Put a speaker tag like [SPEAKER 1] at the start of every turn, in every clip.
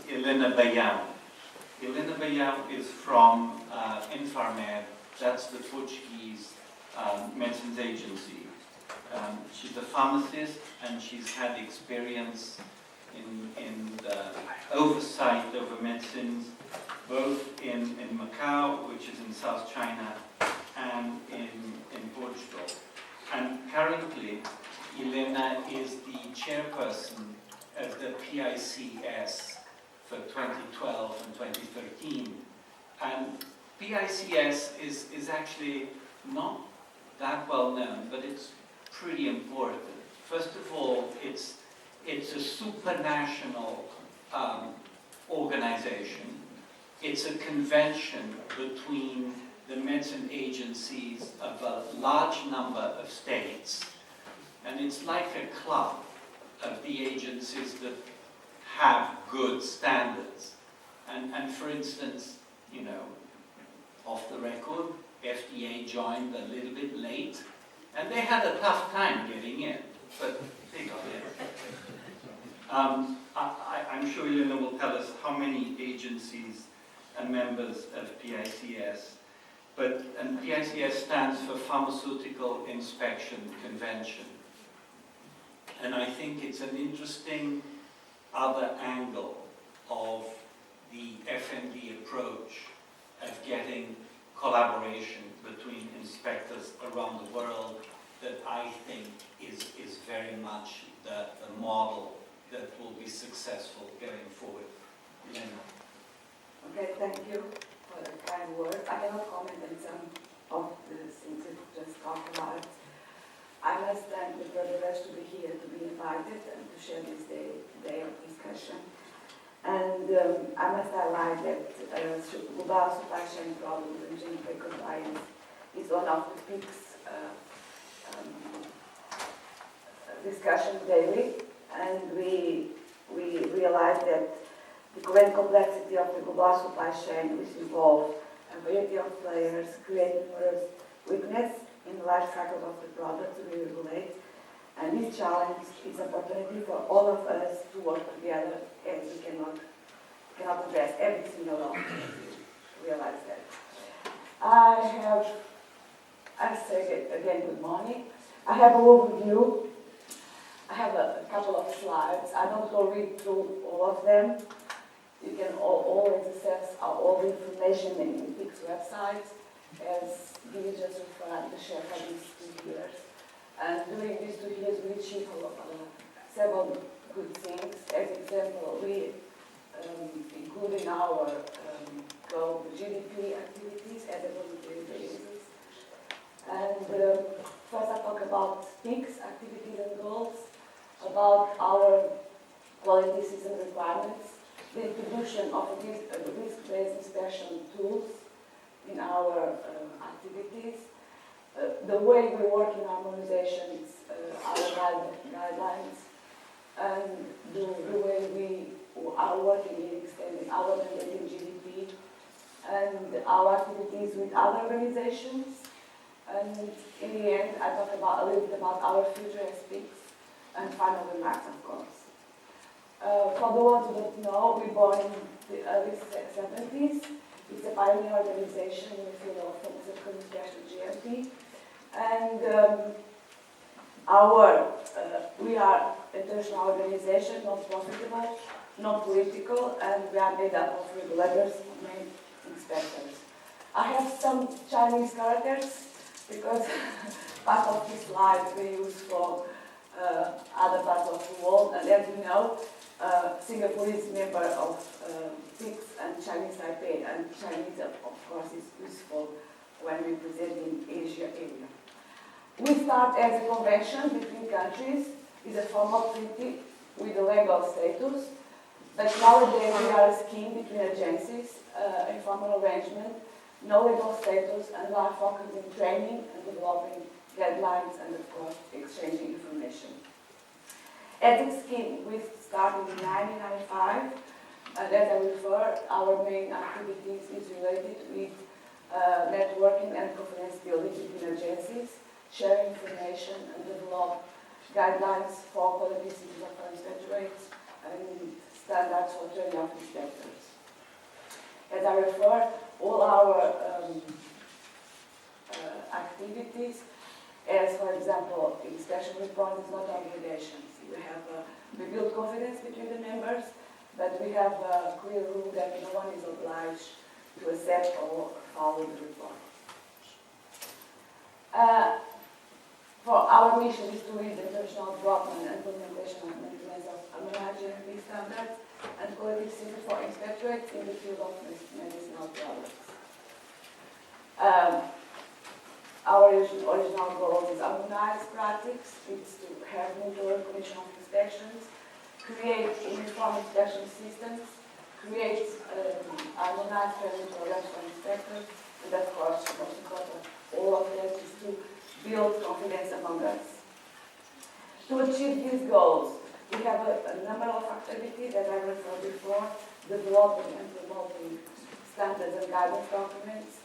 [SPEAKER 1] Helena Baião. Helena Baião is from Infarmed, that's the Portuguese medicines agency. She's a pharmacist and she's had experience in oversight over medicines, both in Macau, which is in South China, and in Portugal. And currently, Helena is the chairperson of the PICS for 2012 and 2013. And PICS is actually not that well known, but it's pretty important. First of all, it's a supranational organization. It's a convention between the medicine agencies of a large number of states, and it's like a club of the agencies that have good standards. And for instance, you know, off the record, FDA joined a little bit late, and they had a tough time getting in, but they got in. I'm sure Elena will tell us how many agencies are members of PICS, and PICS stands for Pharmaceutical Inspection Convention. And I think it's an interesting other angle of the FND approach of getting collaboration between inspectors around the world that I think is very much the model that will be successful going forward. Elena.
[SPEAKER 2] Okay, thank you for the kind words. I cannot comment on some of the things that you just talked about. I must thank the Regulators to be here, to be invited, and to share this day of discussion. And I must highlight that global supply chain problems and GMP compliance is one of the PIC's discussion daily, and we realize that the current complexity of the global supply chain, which involves a variety of players, create numerous weaknesses in the life cycle of the product to be regulated. And this challenge is an opportunity for all of us to work together, as we cannot address everything alone. Realize that. I say it again, good morning. I have an overview. I have a couple of slides. I don't go read through all of them. You can always access all the information in the PIC's website, as we just referred to share for these 2 years. And during these 2 years, we achieved several good things. As example, we include in our global GDP activities as a voluntary basis. And first I talk about PIC's activities and goals, about our quality system requirements, the introduction of risk-based inspection tools in our activities, the way we work in harmonizations, our guidelines, and the way we are working in extending our mandate in GDP, and our activities with other organizations. And in the end, I talk a little bit about our future as PICs, and final remarks, of course. For the ones who don't know, we were born in the early 70s. It's a pioneer organization in the field of pharmaceutical inspection GMP. And we are an international organization, not profitable, not political, and we are made up of regulators, main inspectors. I have some Chinese characters because part of this slide we use for other parts of the world, and as you know, Singapore is member of PICS and Chinese Taipei, and Chinese, of course, is useful when we present in Asia area. We start as a convention between countries, is a formal treaty with a legal status, but nowadays we are a scheme between agencies, a formal arrangement, no legal status, and we are focused in training and developing guidelines and, of course, exchanging information. Ethics scheme, we started in 1995, and as I refer, our main activities is related with networking and confidence building between agencies, share information and develop guidelines for quality systems of inspectorates, and standards for training of inspectors. As I referred, all our activities, as for example, inspection report is not obligations. We build confidence between the members, but we have a clear rule that no one is obliged to accept or follow the report. For our mission is to lead the international development and implementation and maintenance of harmonized GMP standards and quality systems for inspectorates in the field of medicinal products. Our original goal is harmonized practice. It's to have mutual recognition of inspections, create uniform inspection systems, create harmonized training programs for inspectors, and of course, most important, all of that is to build confidence among us. To achieve these goals, we have a number of activities that I referred before: developing and promoting standards and guidance documents,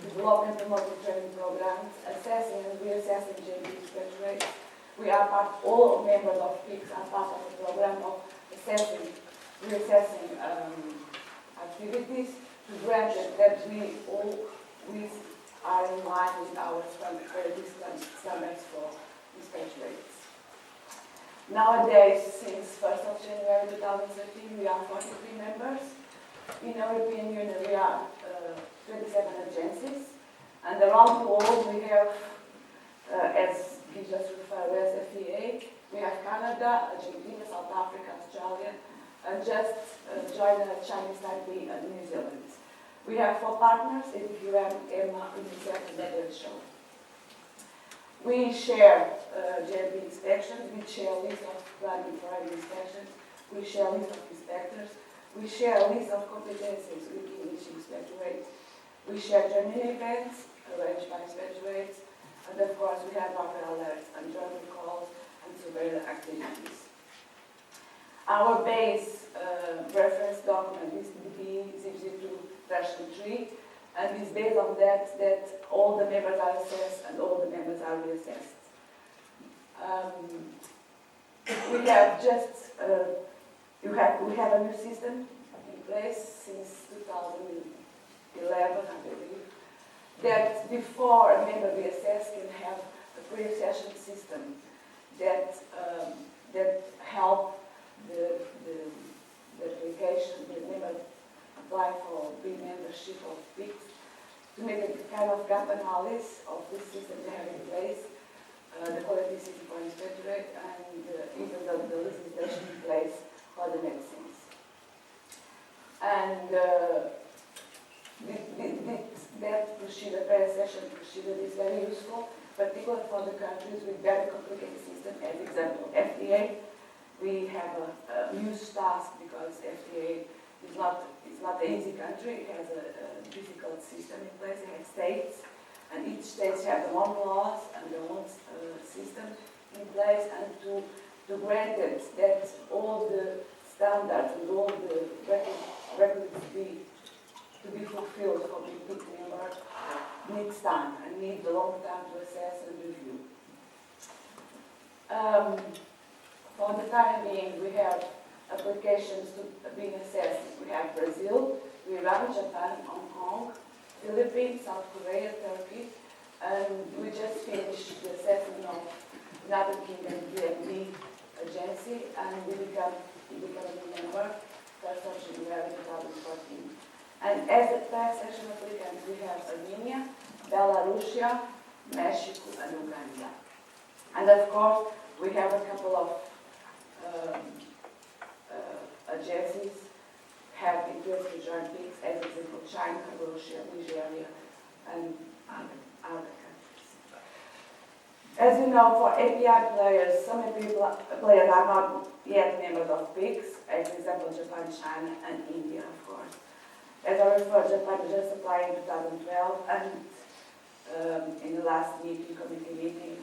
[SPEAKER 2] developing and promoting training programs, assessing and reassessing GMP inspectorates. We are all members of PICS are part of the program of reassessing activities to grant that we are in line with our standards for inspectorates. Nowadays, since 1st of January 2013, we are 43 members. In the European Union, we are 27 agencies, and around the world we have, as he just referred as FDA, we have Canada, Argentina, South Africa, Australia, and just joined Chinese Taipei and New Zealand. We have 4 partners, ADQM, EMA, UNICEF, and WHO. We share GMP inspections, we share a list of planning and private inspections, we share a list of inspectors, we share a list of competencies within each inspectorate, we share training events arranged by inspectorates, and of course we have our alerts and journal calls and surveillance activities. Our base reference document is the B002-3, and it's based on that all the members are assessed and all the members are reassessed. We have just we have a new system in place since 2011, I believe, that before a member reassessed can have a pre-accession system that help the application, the member apply for membership of PICS, to make a kind of gap analysis of the system they have in place, the quality system for inspectorate, and even the legislation in place for the medicines. And that procedure, pre-accession procedure, is very useful, particularly for the countries with very complicated system. As example, FDA, we have a huge task because FDA is not an easy country. It has a difficult system in place. It has states, and each state has their own laws and their own system in place, and to grant it that all the standards and all the records to be fulfilled for the PIC member needs time and needs a long time to assess and review. For the time being, we have applications being assessed. We have Brazil, Iran, Japan, Hong Kong, Philippines, South Korea, Turkey, and we just finished the assessment of United Kingdom DMD agency, and we become a member 1st of January 2014. And as a pre-accession applicant, we have Armenia, Belarus, Mexico, and Uganda. And of course, we have a couple of agencies have interest to join PICS, as example China, Russia, Nigeria, and other countries. As you know, for API players, some API players are not yet members of PICS, as example Japan, China, and India, of course. As I referred, Japan just applied in 2012, and in the last committee meeting,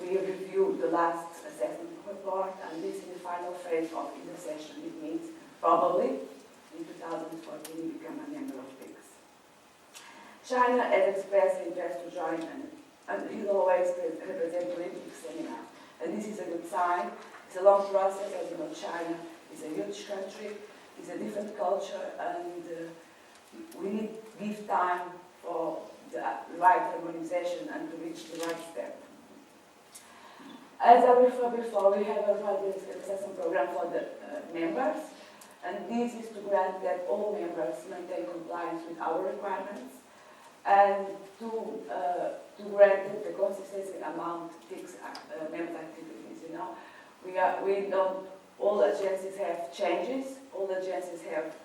[SPEAKER 2] we reviewed the last assessment report, and this is the final phase of the session. It means probably in 2014 we become a member of PICS. China has expressed interest to join, and is always represented in PICS seminar. And this is a good sign. It's a long process. As you know, China It's a huge country, it's a different culture, and we need to give time for the right harmonization and to reach the right step. As I referred before, we have a value assessment program for the members, and this is to grant that all members maintain compliance with our requirements and to grant that the consistency amount fixed member activities. You know, we don't. All agencies have changes. All agencies have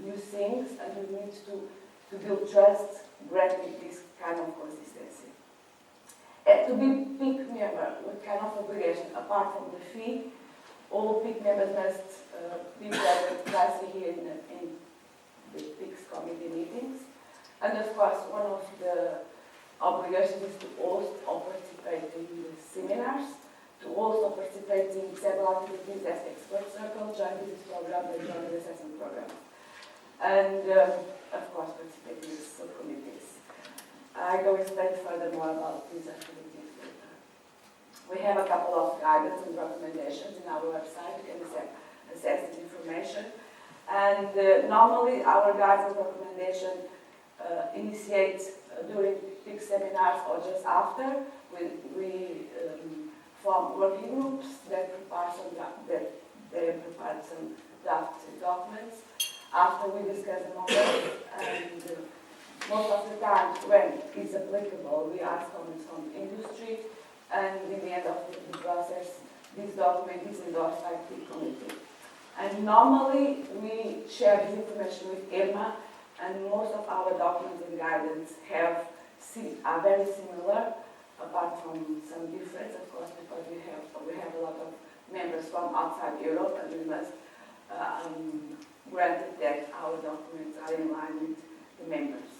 [SPEAKER 2] new things, and we need to build trust, granting this kind of consistency. And to be PIC member, what kind of obligation, apart from the fee, all PIC members must be present twice a year in the PIC's committee meetings. And of course, one of the obligations is to host or participate in the seminars, to also participate in several activities as expert circle, join business program, and join the assessment program. And of course, participate in the subcommittees. I will explain further more about these activities later. We have a couple of guidance and recommendations in our website. You can access this information. And normally, our guidance and recommendation initiate during big seminars or just after. We form working groups that prepare some draft documents. After we discuss them all, and most of the time, when it's applicable, we ask comments from industry, and in the end of the process, this document is endorsed by the committee. And normally, we share this information with EMA, and most of our documents and guidance are very similar, apart from some difference, of course, because we have a lot of members from outside Europe, and we must granted that our documents are in line with the members.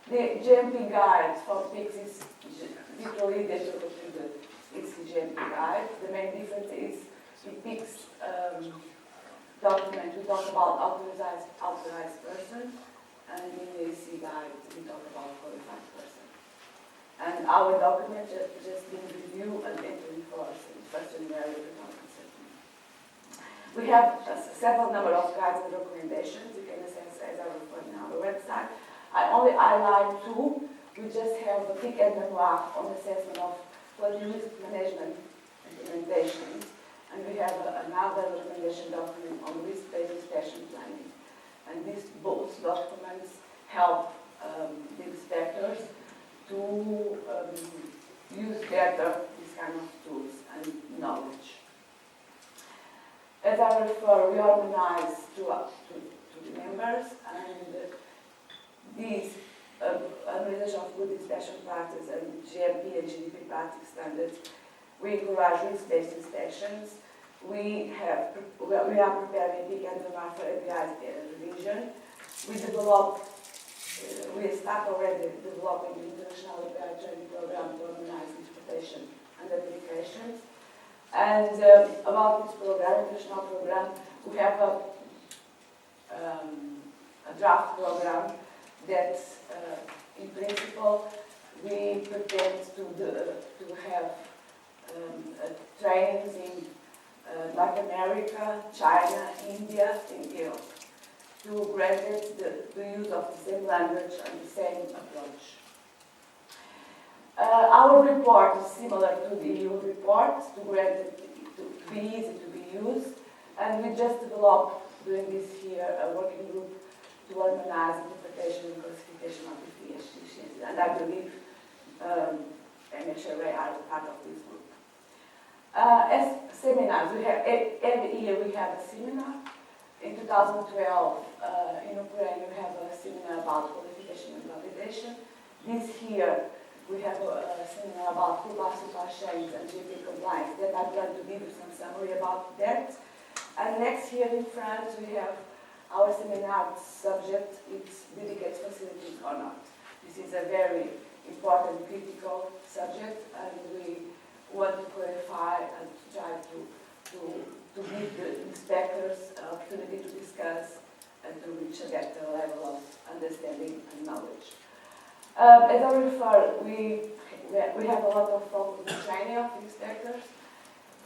[SPEAKER 2] The GMP guide for PICS is literally identical to the GMP guide. The main difference is in PICS document we talk about authorized person, and in the AC guide we talk about qualified person. And our document just been reviewed and entered in force in 1st January 2017. We have several number of guides and recommendations. You can access as I refer on our website. I only highlight two. We just have the PIC and memoir on assessment of quality risk management implementations. And we have another recommendation document on risk-based inspection planning. And these both documents help the inspectors to use better these kind of tools and knowledge. As I refer, we organize to the members, and these organization of good inspection practice and GMP and GDP practice standards, we encourage risk-based inspections. We are preparing PIC and memoir for API revision. We start already developing the international API training program to organize interpretation and applications. And about this program, international program, we have a draft program that, in principle, we pretend to have trainings in North America, China, India, and Europe, to grant the use of the same language and the same approach. Our report is similar to the EU report, to grant it to be easy to be used, and we just developed during this year a working group to harmonize interpretation and classification of the PhD, and I believe MHRA are part of this group. As seminars, we have every year we have a seminar. In 2012, in Ukraine, we have a seminar about qualification and validation. This year, we have a seminar about global supply chains and GMP compliance that I plan to give you some summary about that. And next year in France, we have our seminar subject, it's dedicated facilities or not. This is a very important, critical subject, and we want to clarify and to try to give the inspectors an opportunity to discuss and to reach a better level of understanding and knowledge. As I refer, we we have a lot of focus on training of inspectors.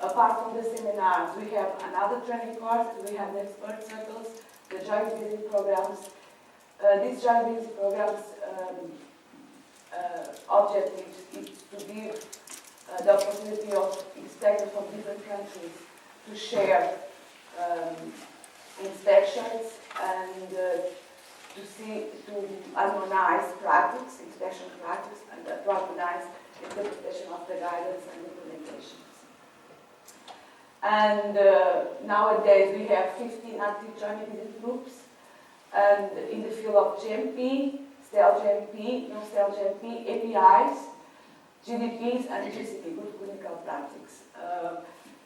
[SPEAKER 2] Apart from the seminars, we have another training course, we have the expert circles, the joint visit programs. These joint visit programs objective is to give the opportunity of inspectors from different countries to share inspections and to harmonize practice, inspection practice, and to harmonize interpretation of the guidance and implementations. And nowadays we have 15 active joint visit groups, and in the field of GMP, stale GMP, non-stale GMP, APIs, GDPs, and GCP, good clinical practice.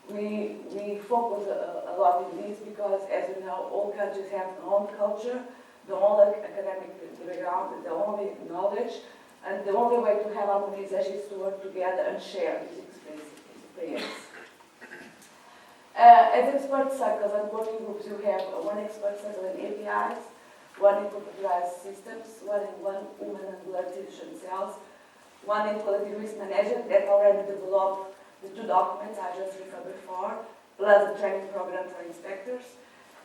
[SPEAKER 2] We focus a lot in this because, as you know, all countries have their own culture, their own academic background, their own knowledge, and the only way to have harmonization is to work together and share this experience. As expert circles and working groups, you have one expert circle in APIs, one in computerized systems, one in human and blood tissue cells, one in quality risk management that already developed the 2 documents I just referred before, plus a training program for inspectors.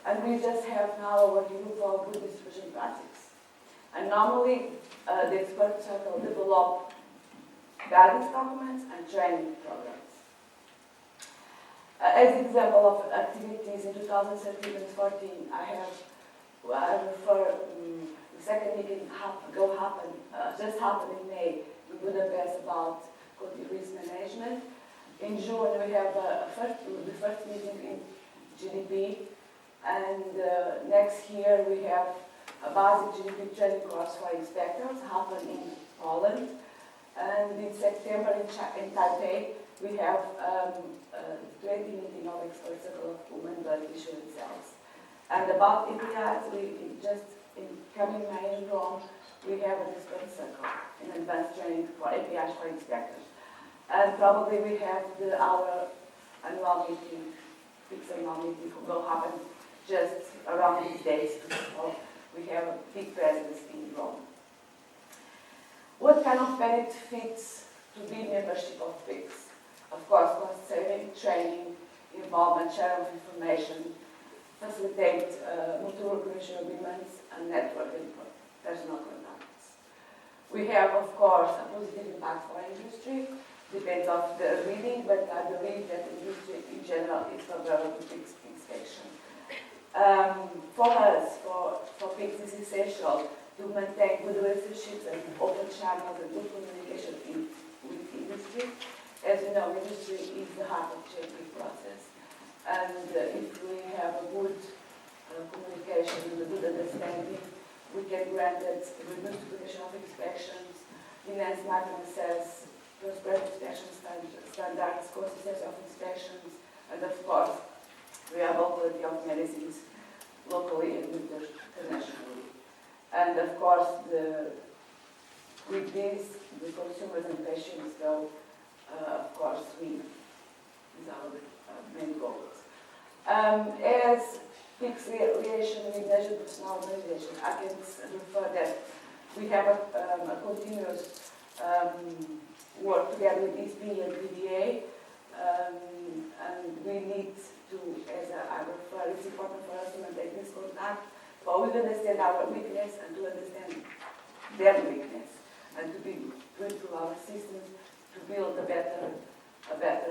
[SPEAKER 2] And we just have now a working group for good distribution practice. And normally, the expert circle develop guidance documents and training programs. As an example of activities in 2013 and 2014, I refer the second meeting just happened in May in Budapest about quality risk management. In June we have the first meeting in GDP, and next year we have a basic GDP training course for inspectors happen in Poland, and in September in Taipei we have 20 meeting of expert circle of human blood tissue and cells. And about APIs, in coming May in Rome, we have an expert circle in advanced training for APIs for inspectors. And probably we have our annual meeting, fixed annual meeting, will happen just around these days. So we have a big presence in Rome. What kind of benefits to be membership of PICS? Of course, cost saving, training, involvement, share of information, facilitate mutual recognition agreements, and networking for personal contacts. We have, of course, a positive impact for industry, depends on the reading, but I believe that industry in general is favorable to PICS inspection. For us, for PICS, it's essential to maintain good relationships and open channels and good communication with industry. As you know, industry is the heart of GMP process, and if we have a good communication and a good understanding, we can grant that reduced duration of inspections, enhance market access, transparent inspection standards, consistency of inspections, and of course, reliability of medicines locally and internationally. And of course, with this, the consumers and patients go, of course, win. These are the main goals. As PICS relation with national personnel organization, I can refer that we have a continuous work together with ESP and PDA, and we need to, as I refer, it's important for us to maintain this contact, for we to understand our weakness and to understand their weakness, and to improve our systems to build a better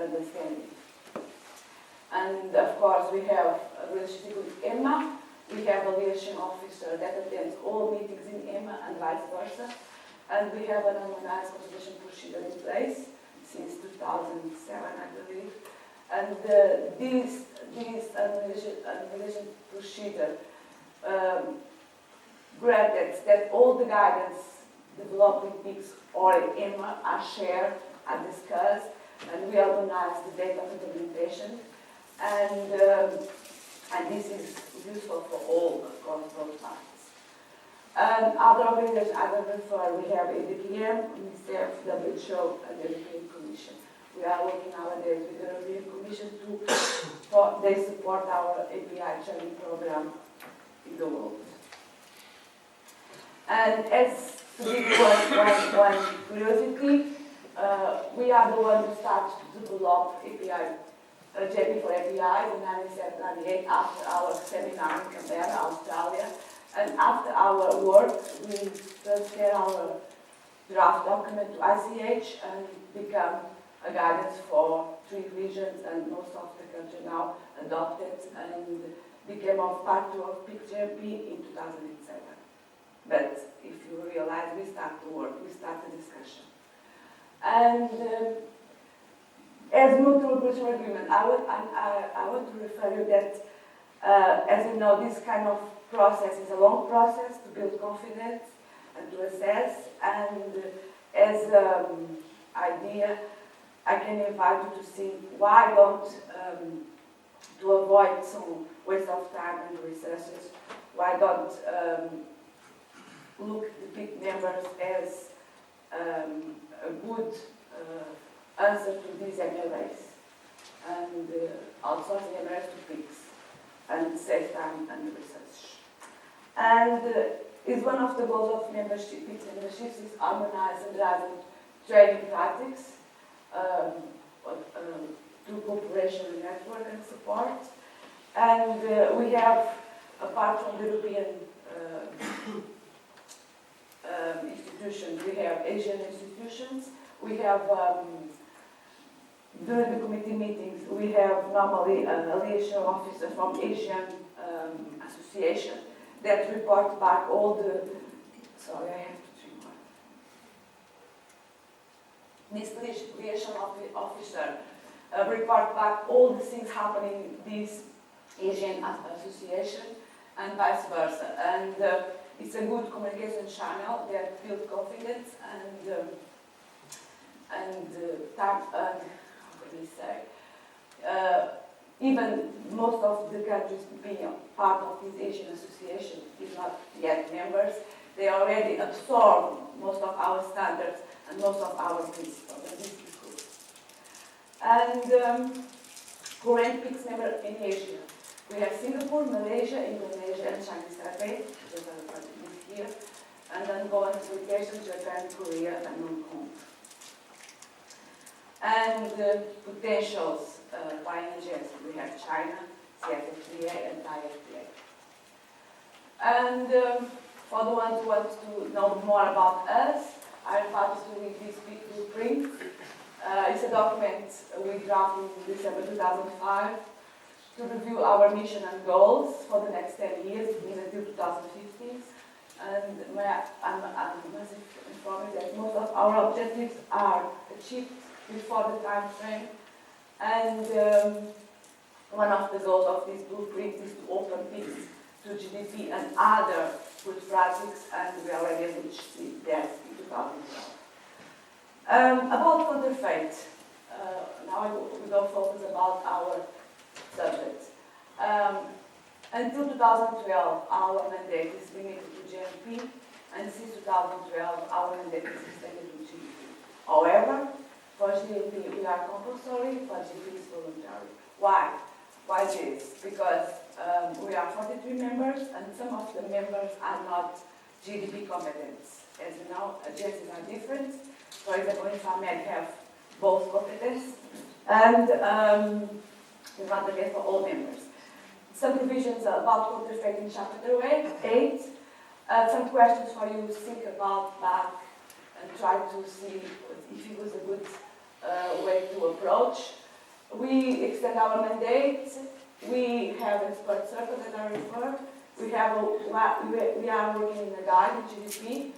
[SPEAKER 2] understanding. And of course, we have a relationship with EMA. We have a liaison officer that attends all meetings in EMA and vice versa. And we have an harmonized consultation procedure in place since 2007, I believe. And this harmonization procedure granted that all the guidance developed in PICS or in EMA are shared, are discussed, and we harmonize the data of implementation. And this is useful for all, of course, both parties. And other organizations I will refer, we have ADPM, UNICEF, WHO, and the European Commission. We are working nowadays with the European Commission they support our API training program in the world. And as to give one curiosity, We are the ones who started to develop API, JP for APIs in 1998 after our seminar in Canberra, Australia. And after our work, we transfer our draft document to ICH and become a guidance for 3 regions, and most of the country now adopted and became of part of PIC-JP in 2007. But if you realize, we start to work, we start the discussion. And as mutual cultural agreement, I want to refer you that, as you know, this kind of process is a long process to build confidence and to assess. And as idea, I can invite you to see why don't, to avoid some waste of time and resources, why don't look the big members as a good answer to these MLAs, and outsourcing MLAs to PICs, and save time and research. And is one of the goals of membership, PICs memberships is harmonize and drive training practice through cooperation and network and support. And we have, apart from the European institutions, we have Asian institutions. We have, during the committee meetings, we have normally a liaison officer from Asian association that report back all the, sorry, I have to drink water. This liaison officer report back all the things happening in this Asian association and vice versa. And it's a good communication channel that builds confidence and how can we say, even most of the countries being part of this Asian association is not yet members, they already absorb most of our standards and most of our principles, and this is good. And current PICS members in Asia. We have Singapore, Malaysia, Indonesia, and Chinese Taipei, which are here, and then go into locations, Japan, Korea, and Hong Kong. And potentials by agents, we have China, CFTA, and Thai FTA. And for the ones who want to know more about us, I invite you to read this big blueprint. It's a document we drafted in December 2005 to review our mission and goals for the next 10 years, until 2050. And I must inform you that most of our objectives are achieved before the time frame. And one of the goals of this blueprint is to open PICS to GDP and other good practices, and we already reached that in 2012. About counterfeit, now we don't focus about our subject. Until 2012, our mandate is limited to GMP, and since 2012, our mandate is extended to GDP. However, for GMP, we are compulsory, for GDP is voluntary. Why? Why this? Because we are 43 members, and some of the members are not GDP competent. As you know, agencies are different. For example, in Pharmac have both competence, and it's not the case for all members. Some provisions about counterfeit in Chapter 8. Some questions for you to think about back and try to see if it was a good way to approach. We extend our mandate. We have expert circles that are referred. We are working in a guide in GDP,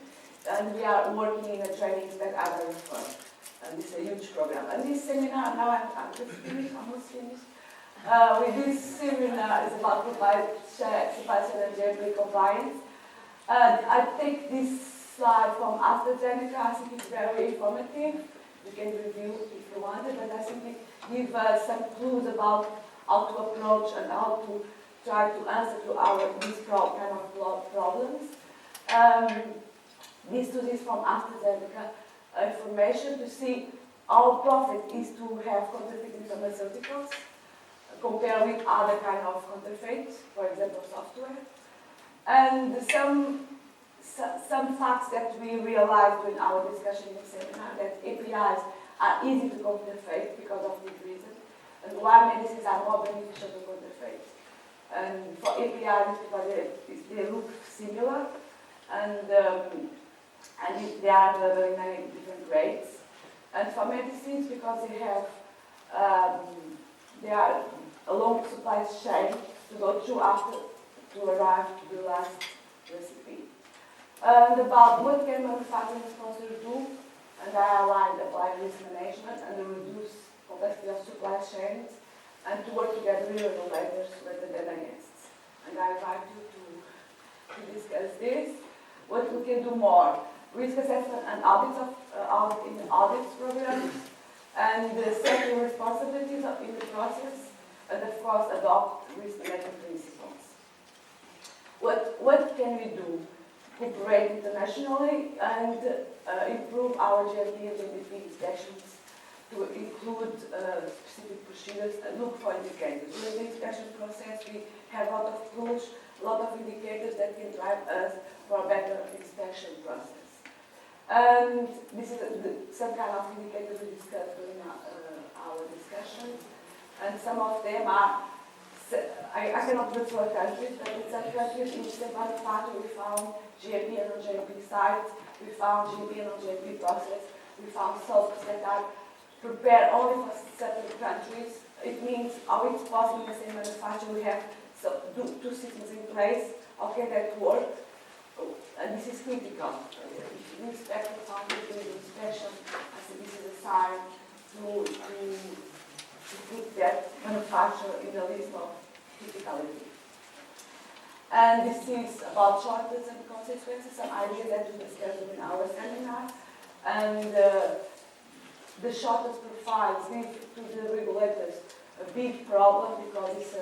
[SPEAKER 2] and we are working in a trainings that are referred. And this is a huge program. And this seminar, now I'm just finished, almost finished. With this seminar is about supply chain and GMP compliance. I take this slide from AstraZeneca. I think it's very informative. You can review if you want it, but I think it gives some clues about how to approach and how to try to answer to these kind of problems. This is from AstraZeneca information to see how profit is to have counterfeiting pharmaceuticals compared with other kind of counterfeit, for example, software. And some some facts that we realized during our discussion in the seminar, that APIs are easy to counterfeit because of this reason, and why medicines are more beneficial to counterfeit. And for APIs, because they look similar, and they are very many different grades. And for medicines, because they are a long supply chain to go through after to arrive to the last recipe. And about what can manufacturing sponsors do, and I outlined apply risk management and the reduce complexity of supply chains, and to work together with regulators rather than against. And I invite you to discuss this. What we can do more: risk assessment and audits in audits programs, and set the responsibilities in the process, and of course adopt risk management principles. What can we do? Cooperate internationally and improve our GMP and GDP inspections to include specific procedures and look for indicators. During the inspection process, we have a lot of tools, a lot of indicators that can drive us for a better inspection process. And this is some kind of indicators we discussed during our discussions, and some of them are, I cannot refer countries, but in some countries in the manufacturing we found GMP and non-GMP sites, we found GMP and non-GMP process, we found soaps that are prepared only for certain countries. It means how it's possible in the same manufacturer we have two systems in place. How can that work? And this is critical. If you inspect the foundry during the inspection, I think this is a sign to put that manufacturer in the list of criticality. And this is about shortcuts and consequences, some ideas that we discussed in our seminar. And the shortcuts profiles give to the regulators a big problem because it's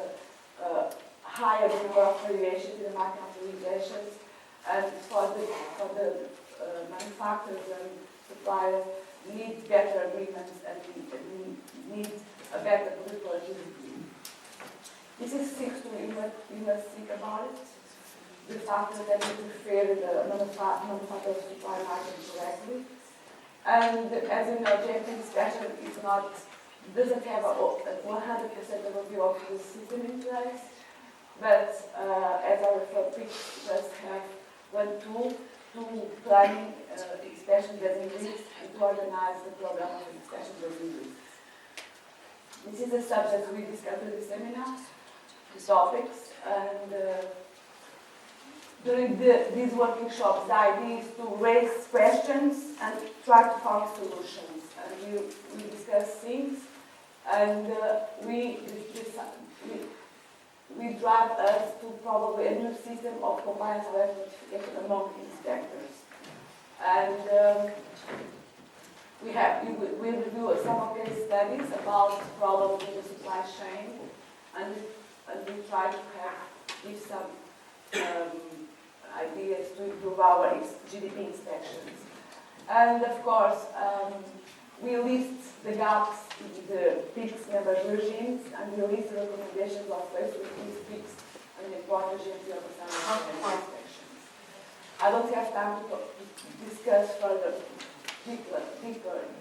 [SPEAKER 2] a higher number of variations in the market authorizations. And for the manufacturers and suppliers need better agreements and need a better political agility. This is things we must think about it. The factors that interfere in the manufacturer supply market correctly. And as you know, GMP inspection doesn't have a 100% overview of the system in place. But as I referred, we just have one tool to planning inspection designates and to organize the program of inspection designates. This is a subject we discussed in the seminar, the topics, and during these working shops, the idea is to raise questions and try to find solutions. And we discuss things, and we drive us to probably a new system of compliance alert notification among inspectors. And we review some of case studies about problems in the supply chain, and we try to give some ideas to improve our GDP inspections. And of course, we list the gaps in the PICS members regimes, and we list the recommendations of ways to increase PICS and the important GMP inspections. I don't have time to discuss further deeper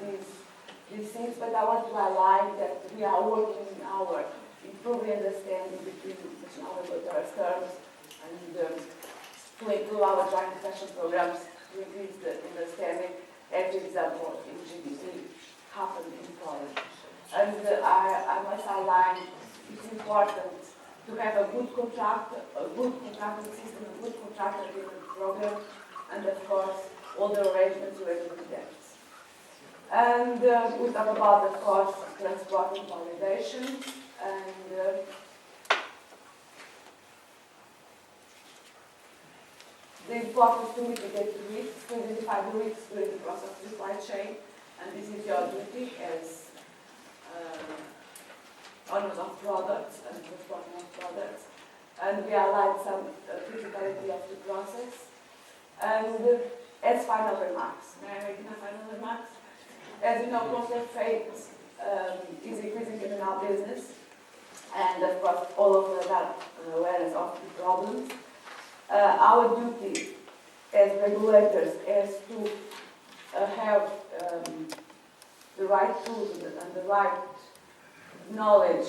[SPEAKER 2] these things, but I want to highlight that we are working in our improving understanding between national regulatory terms and to improve our joint inspection programs to increase the understanding. As example, in GDP happened in college. And I must highlight it's important to have a good contracting system, a good contract agreement program, and of course, all the arrangements related to that. And we talk about, of course, transport and validation, and the importance to mitigate the risks, to identify the risks during the process of supply chain, and this is your duty as owners of products and transporting of products. And we highlight some criticality of the process. And as final remarks, may I make my final remarks? As you know, counterfeit is increasing in our business, and of course, all of us are aware of the problems. Our duty as regulators, as to have the right tools and the right knowledge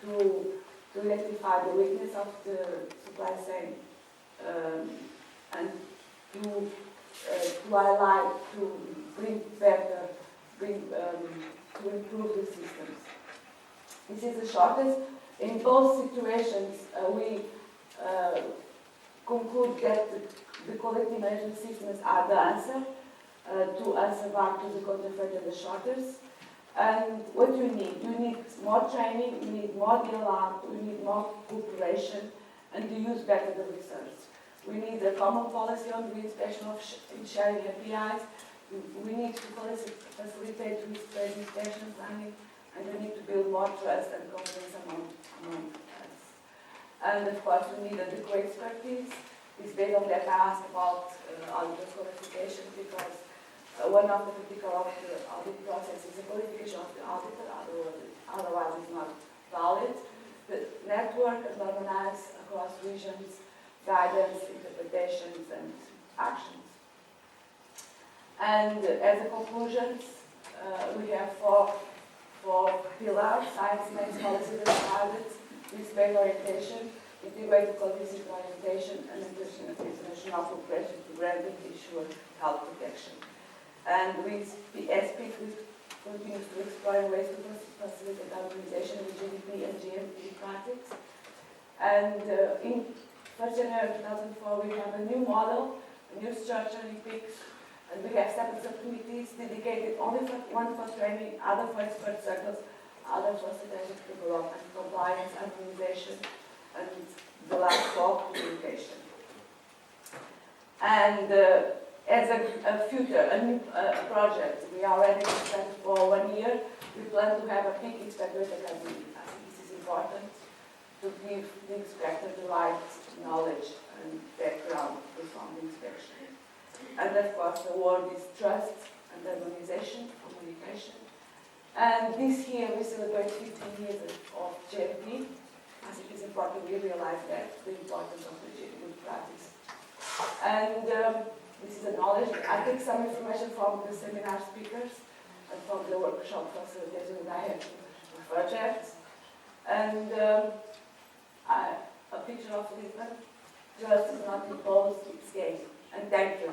[SPEAKER 2] to identify the weakness of the supply chain and to highlight, to bring better, to improve the systems. This is the shortest. In both situations, we conclude that the quality management systems are the answer to answer back to the counterfeit and the shortest. And what you need more training, you need more dialogue, you need more cooperation, and to use better the research. We need a common policy on the inspection of sharing APIs. We need to facilitate risk-based inspection planning, and we need to build more trust and confidence among us. And of course, we need adequate expertise. It's based on that I asked about auditor qualification, because one of the critical of the audit process is the qualification of the auditor, otherwise it's not valid. The network and harmonize across regions, guidance, interpretations, and actions. And as a conclusions, we have four pillars: science-based policy targets, risk-based orientation, integrated quality orientation, and international cooperation to grant and ensure health protection. And as PIC continues to explore ways to facilitate harmonization with GDP and GMP practice. And in 1st January 2004, we have a new model, a new structure in PICs, and we have separate subcommittees dedicated only one for training, other for expert circles, other for strategic development, compliance, harmonization, and the last for communication. And as a new project, we are already expected for 1 year. We plan to have a PIC inspectorate academy. I think this is important to give the inspector the right knowledge and background to perform the inspection. And of course, the word is trust and harmonization, communication. And this year we celebrate 15 years of GMP. I think it's important we realize that, the importance of the GMP practice. And this is a knowledge. I take some information from the seminar speakers and from the workshop facilitators that I have projects. And a picture of Lisbon. Trust is not imposed, it's gained. And thank you.